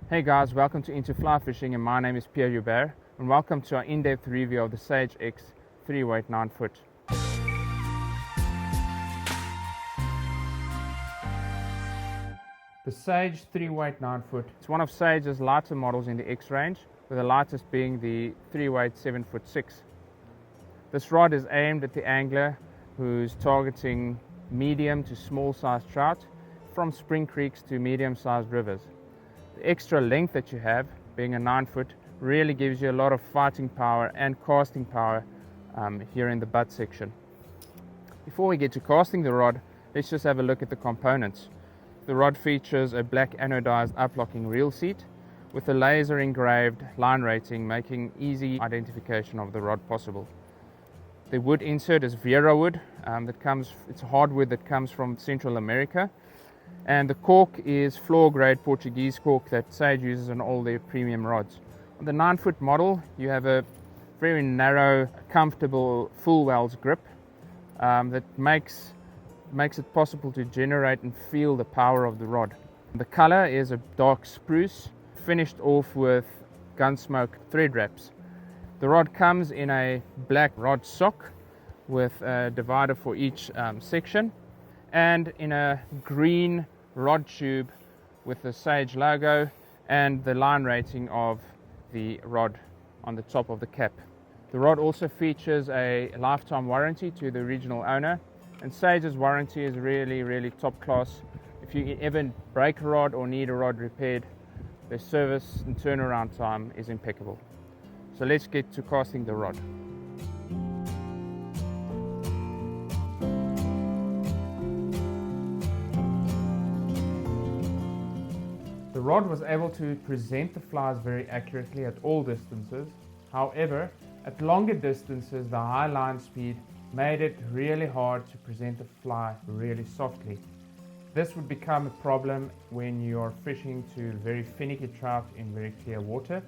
Hey guys, welcome to Into Fly Fishing, and my name is Pierre Hubert, and welcome to our in-depth review of the Sage X 3-weight 9-foot. The Sage 3-weight 9-foot is one of Sage's lighter models in the X range, with the lightest being the 3-weight 7-foot 6. This rod is aimed at the angler who's targeting medium to small sized trout from spring creeks to medium sized rivers. The extra length that you have, being a 9-foot, really gives you a lot of fighting power and casting power here in the butt section. Before we get to casting the rod, let's just have a look at the components. The rod features a black anodized uplocking reel seat with a laser engraved line rating, making easy identification of the rod possible. The wood insert is Vera wood, it's hardwood that comes from Central America. And the cork is floor grade Portuguese cork that Sage uses on all their premium rods. On the 9-foot model, you have a very narrow, comfortable full wells grip that makes it possible to generate and feel the power of the rod. The color is a dark spruce, finished off with Gunsmoke thread wraps. The rod comes in a black rod sock with a divider for each section, and in a green rod tube with the Sage logo and the line rating of the rod on the top of the cap. The rod also features a lifetime warranty to the original owner, and Sage's warranty is really top class. If you ever break a rod or need a rod repaired, their service and turnaround time is impeccable. So let's get to casting the rod. The rod was able to present the flies very accurately at all distances. However, at longer distances, the high line speed made it really hard to present the fly really softly. This would become a problem when you are fishing to very finicky trout in very clear water.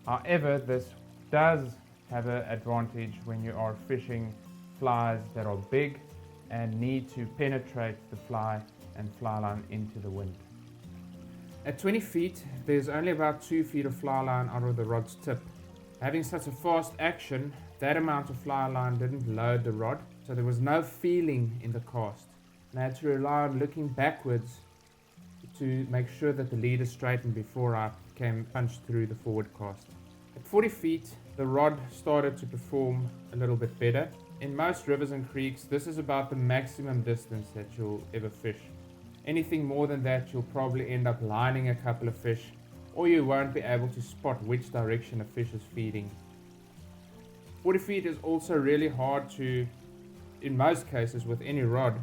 However, this does have an advantage when you are fishing flies that are big and need to penetrate the fly and fly line into the wind. At 20 feet, there's only about 2 feet of fly line out of the rod's tip. Having such a fast action, that amount of fly line didn't load the rod, so there was no feeling in the cast. And I had to rely on looking backwards to make sure that the lead is straightened before I came punched through the forward cast. At 40 feet, the rod started to perform a little bit better. In most rivers and creeks, this is about the maximum distance that you'll ever fish. Anything more than that, you'll probably end up lining a couple of fish, or you won't be able to spot which direction a fish is feeding. 40 feet is also really hard to, in most cases with any rod,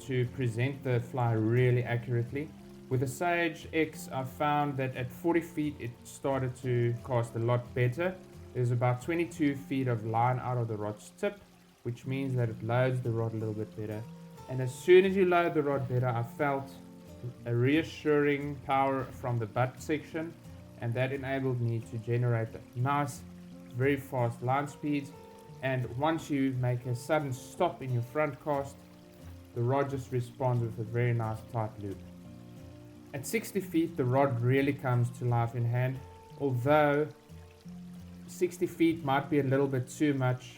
to present the fly really accurately. With the Sage X, I found that at 40 feet it started to cast a lot better. There's about 22 feet of line out of the rod's tip, which means that it loads the rod a little bit better. And as soon as you load the rod better, I felt a reassuring power from the butt section, and that enabled me to generate nice, very fast line speeds. And once you make a sudden stop in your front cast, the rod just responds with a very nice tight loop. At 60 feet, the rod really comes to life in hand, although 60 feet might be a little bit too much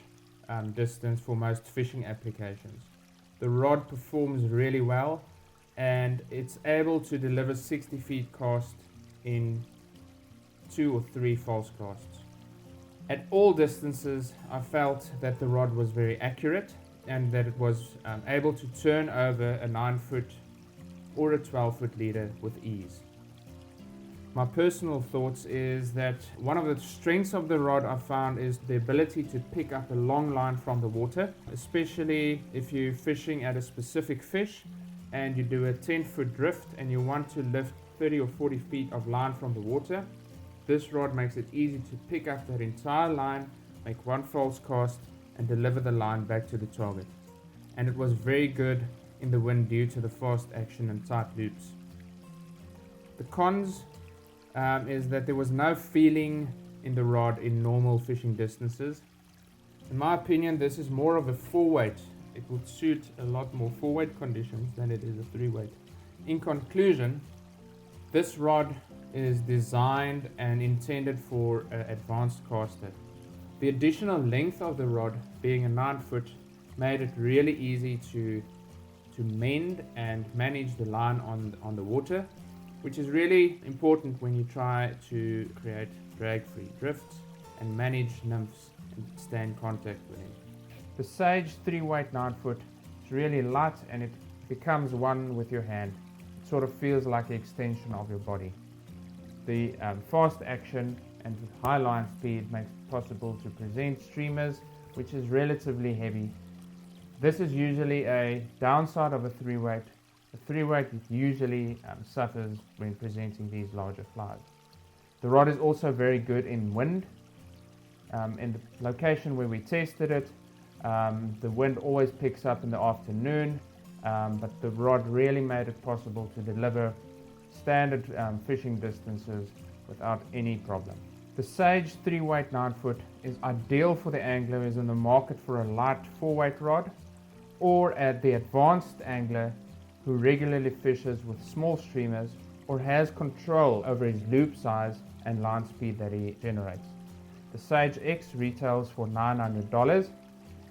distance for most fishing applications. The rod performs really well, and it's able to deliver 60 feet cast in 2 or 3 false casts. At all distances, I felt that the rod was very accurate and that it was able to turn over a 9-foot or a 12-foot leader with ease. My personal thoughts is that one of the strengths of the rod I found is the ability to pick up a long line from the water, especially if you're fishing at a specific fish and you do a 10-foot drift and you want to lift 30 or 40 feet of line from the water. This rod makes it easy to pick up that entire line, make one false cast, and deliver the line back to the target. And it was very good in the wind due to the fast action and tight loops. The cons is that there was no feeling in the rod in normal fishing distances. In my opinion, this is more of a 4-weight. It would suit a lot more 4-weight conditions than it is a 3-weight. In conclusion, this rod is designed and intended for an advanced caster. The additional length of the rod, being a 9 foot, made it really easy to mend and manage the line on the water, which is really important when you try to create drag-free drifts and manage nymphs and stay in contact with them. The Sage 3-weight 9-foot is really light and it becomes one with your hand. It sort of feels like an extension of your body. The fast action and high line speed makes it possible to present streamers, which is relatively heavy. This is usually a downside of a 3-weight. A 3-weight usually suffers when presenting these larger flies. The rod is also very good in wind. In the location where we tested it, the wind always picks up in the afternoon, but the rod really made it possible to deliver standard fishing distances without any problem. The Sage 3-weight 9-foot is ideal for the angler who is in the market for a light 4-weight rod, or at the advanced angler who regularly fishes with small streamers or has control over his loop size and line speed that he generates. The Sage X retails for $900,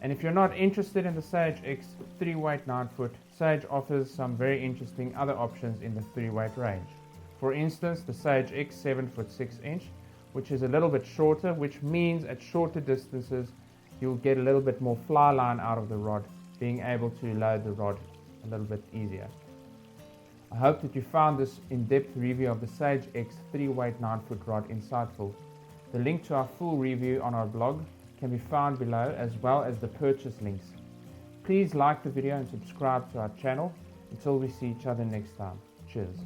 and if you're not interested in the Sage X 3-weight 9-foot, Sage offers some very interesting other options in the 3-weight range. For instance, the Sage X 7-foot 6-inch, which is a little bit shorter, which means at shorter distances you'll get a little bit more fly line out of the rod, being able to load the rod a little bit easier. I hope that you found this in-depth review of the Sage X 3-weight 9-foot rod insightful. The link to our full review on our blog can be found below, as well as the purchase links. Please like the video and subscribe to our channel. Until we see each other next time. Cheers.